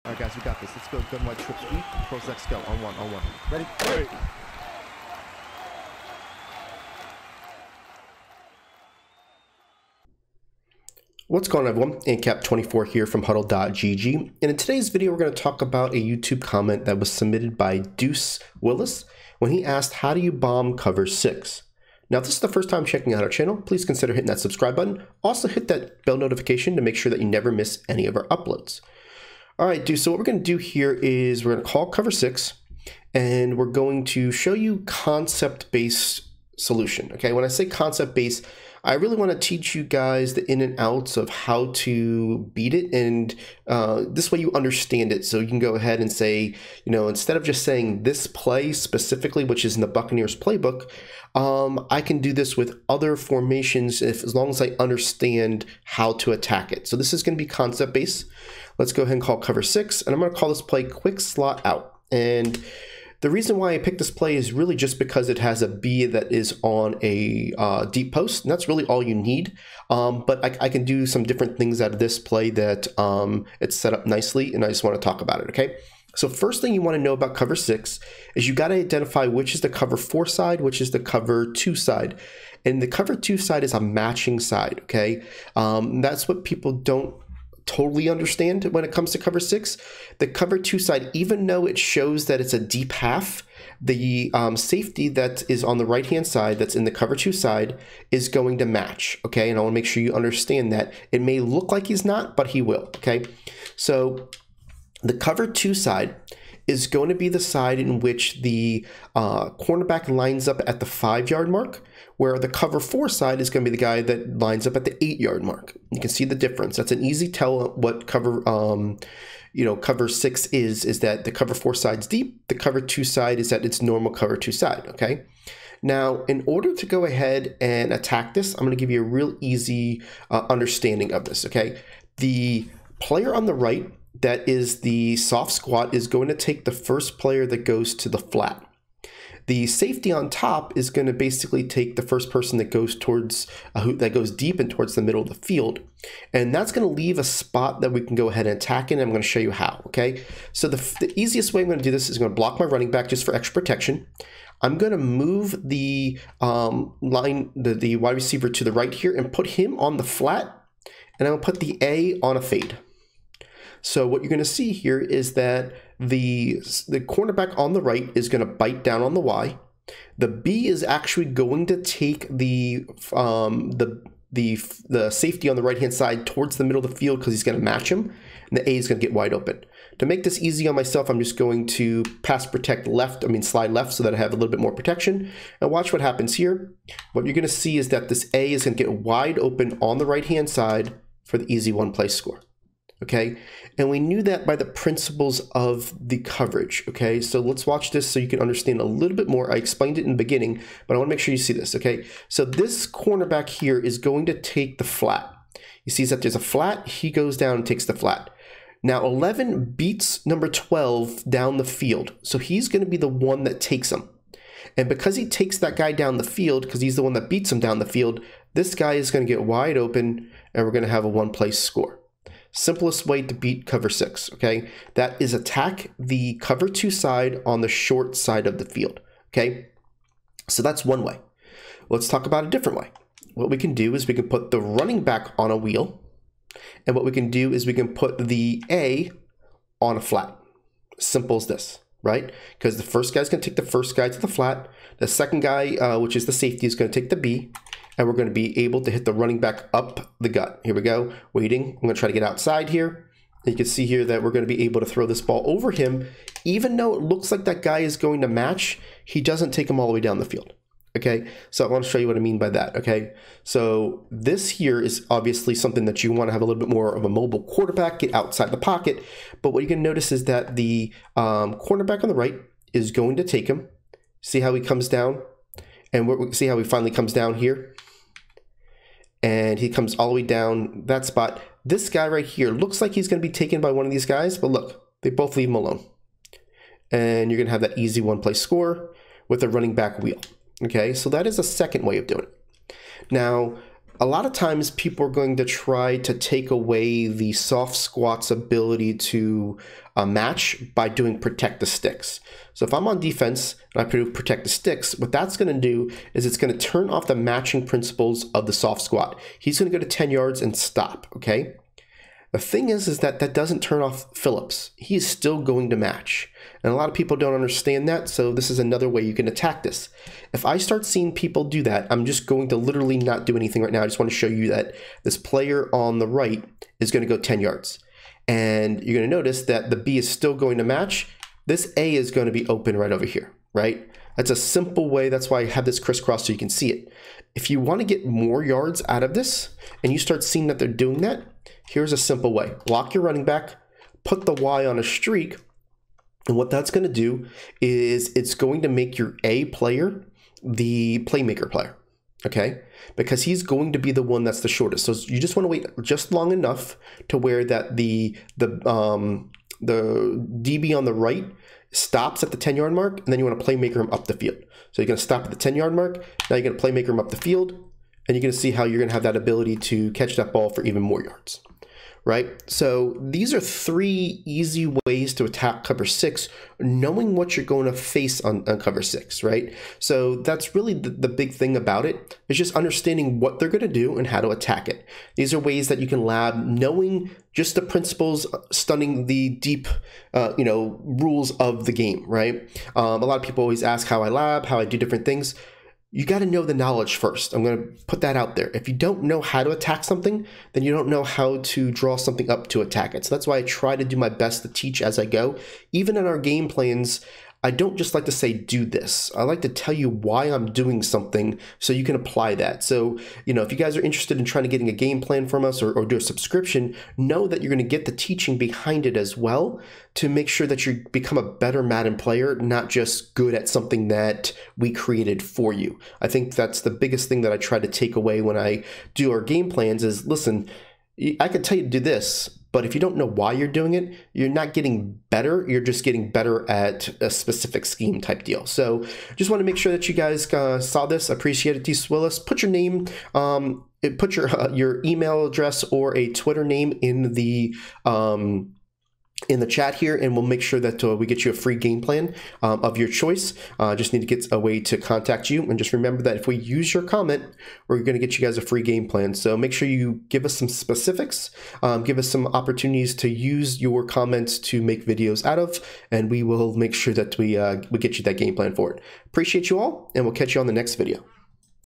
All right, guys, we got this. Let's go. Gun wide trip sweep. Pros X go. On one. On one. Ready? Ready. What's going on, everyone? ANCAP24 here from HuddleGG. And in today's video, we're going to talk about a YouTube comment that was submitted by Deuce Willis when he asked, how do you bomb cover 6? Now, if this is the first time checking out our channel, please consider hitting that subscribe button. Also hit that bell notification to make sure that you never miss any of our uploads. All right, Deuce, so what we're going to do here is we're going to call cover 6, and we're going to show you concept-based solution. Okay, when I say concept-based, I really want to teach you guys the in and outs of how to beat it, and this way you understand it. So you can go ahead and say, you know, instead of just saying this play specifically, which is in the Buccaneers playbook, I can do this with other formations as long as I understand how to attack it. So this is going to be concept based. Let's go ahead and call cover 6, and I'm going to call this play quick slot out. And the reason why I picked this play is really just because it has a B that is on a deep post, and that's really all you need. But I can do some different things out of this play that it's set up nicely, and I just want to talk about it, okay? So first thing you want to know about cover 6 is you got to identify which is the cover 4 side, which is the cover 2 side. And the cover 2 side is a matching side, okay? That's what people don't totally understand when it comes to cover 6. The cover 2 side, even though it shows that it's a deep half, the safety that is on the right hand side that's in the cover 2 side is going to match, okay? And I want to make sure you understand that. It may look like he's not, but he will, okay? So the cover 2 side is going to be the side in which the cornerback lines up at the 5-yard mark, where the cover 4 side is going to be the guy that lines up at the 8-yard mark. You can see the difference. That's an easy tell what cover, cover 6 is that the cover 4 side's deep. The cover 2 side is at its normal cover 2 side, okay? Now, in order to go ahead and attack this, I'm going to give you a real easy understanding of this, okay? The player on the right, that is the soft squat, is going to take the first player that goes to the flat. The safety on top is going to basically take the first person that goes towards that goes deep and towards the middle of the field, and that's going to leave a spot that we can go ahead and attack in. And I'm going to show you how. Okay, so the easiest way I'm going to do this is I'm going to block my running back just for extra protection. I'm going to move the the wide receiver to the right here and put him on the flat, and I'm going to put the A on a fade. So what you're going to see here is that the cornerback on the right is going to bite down on the Y. The B is actually going to take the safety on the right hand side towards the middle of the field because he's going to match him, and the A is going to get wide open. To make this easy on myself, I'm just going to slide left so that I have a little bit more protection. And watch what happens here. What you're going to see is that this A is going to get wide open on the right hand side for the easy one-play score. Okay, and we knew that by the principles of the coverage. Okay, so let's watch this so you can understand a little bit more. I explained it in the beginning, but I want to make sure you see this. Okay, so this cornerback here is going to take the flat. He sees that there's a flat, he goes down and takes the flat. Now 11 beats number 12 down the field, so he's going to be the one that takes him. And because he takes that guy down the field, because he's the one that beats him down the field, this guy is going to get wide open, and we're going to have a one-play score. Simplest way to beat cover 6, okay? That is attack the cover 2 side on the short side of the field, okay? So that's one way. Let's talk about a different way. What we can do is we can put the running back on a wheel, and what we can do is we can put the A on a flat. Simple as this, right? Because the first guy's going to take the first guy to the flat. The second guy, which is the safety, is going to take the B. And we're going to be able to hit the running back up the gut. Here we go, waiting. I'm going to try to get outside here. And you can see here that we're going to be able to throw this ball over him. Even though it looks like that guy is going to match, he doesn't take him all the way down the field. Okay, so I want to show you what I mean by that. Okay, so this here is obviously something that you want to have a little bit more of a mobile quarterback, get outside the pocket. But what you can notice is that the cornerback on the right is going to take him. See how he comes down? And see how he finally comes down here? And he comes all the way down that spot. This guy right here looks like he's going to be taken by one of these guys, but look, they both leave him alone. And you're going to have that easy one-play score with a running back wheel. Okay, so that is a second way of doing it. Now, a lot of times people are going to try to take away the soft squat's ability to match by doing protect the sticks. So if I'm on defense and I do protect the sticks, what that's going to do is it's going to turn off the matching principles of the soft squat. He's going to go to 10 yards and stop, okay? The thing is that that doesn't turn off Phillips. He is still going to match. And a lot of people don't understand that, so this is another way you can attack this. If I start seeing people do that, I'm just going to literally not do anything right now. I just want to show you that this player on the right is going to go 10 yards. And you're going to notice that the B is still going to match. This A is going to be open right over here, right? That's a simple way. That's why I have this crisscross so you can see it. If you want to get more yards out of this and you start seeing that they're doing that, here's a simple way. Block your running back, put the Y on a streak, and what that's going to do is it's going to make your A player the playmaker player, okay? Because he's going to be the one that's the shortest. So you just want to wait just long enough to where that the DB on the right stops at the 10-yard mark, and then you want to playmaker him up the field. So you're going to stop at the 10-yard mark. Now you're going to playmaker him up the field, and you're going to see how you're going to have that ability to catch that ball for even more yards, right? So these are 3 easy ways to attack cover 6, knowing what you're going to face on cover 6, right? So that's really the big thing about it, is just understanding what they're going to do and how to attack it. These are ways that you can lab, knowing just the principles, stunning the deep, rules of the game, right? A lot of people always ask how I lab, how I do different things. You got to know the knowledge first. I'm going to put that out there. If you don't know how to attack something, then you don't know how to draw something up to attack it. So that's why I try to do my best to teach as I go. Even in our game plans, I don't just like to say, do this. I like to tell you why I'm doing something so you can apply that. So, if you guys are interested in trying to getting a game plan from us or do a subscription, know that you're going to get the teaching behind it as well to make sure that you become a better Madden player, not just good at something that we created for you. I think that's the biggest thing that I try to take away when I do our game plans is, listen, I could tell you to do this, but if you don't know why you're doing it, you're not getting better. You're just getting better at a specific scheme type deal. So just want to make sure that you guys saw this. Appreciate it, D. Willis. Put your name, put your email address or a Twitter name in the chat here, and we'll make sure that we get you a free game plan of your choice. Just need to get a way to contact you, and just remember that if we use your comment, we're going to get you guys a free game plan. So make sure you give us some specifics, give us some opportunities to use your comments to make videos out of, and we will make sure that we get you that game plan for it. Appreciate you all, and we'll catch you on the next video.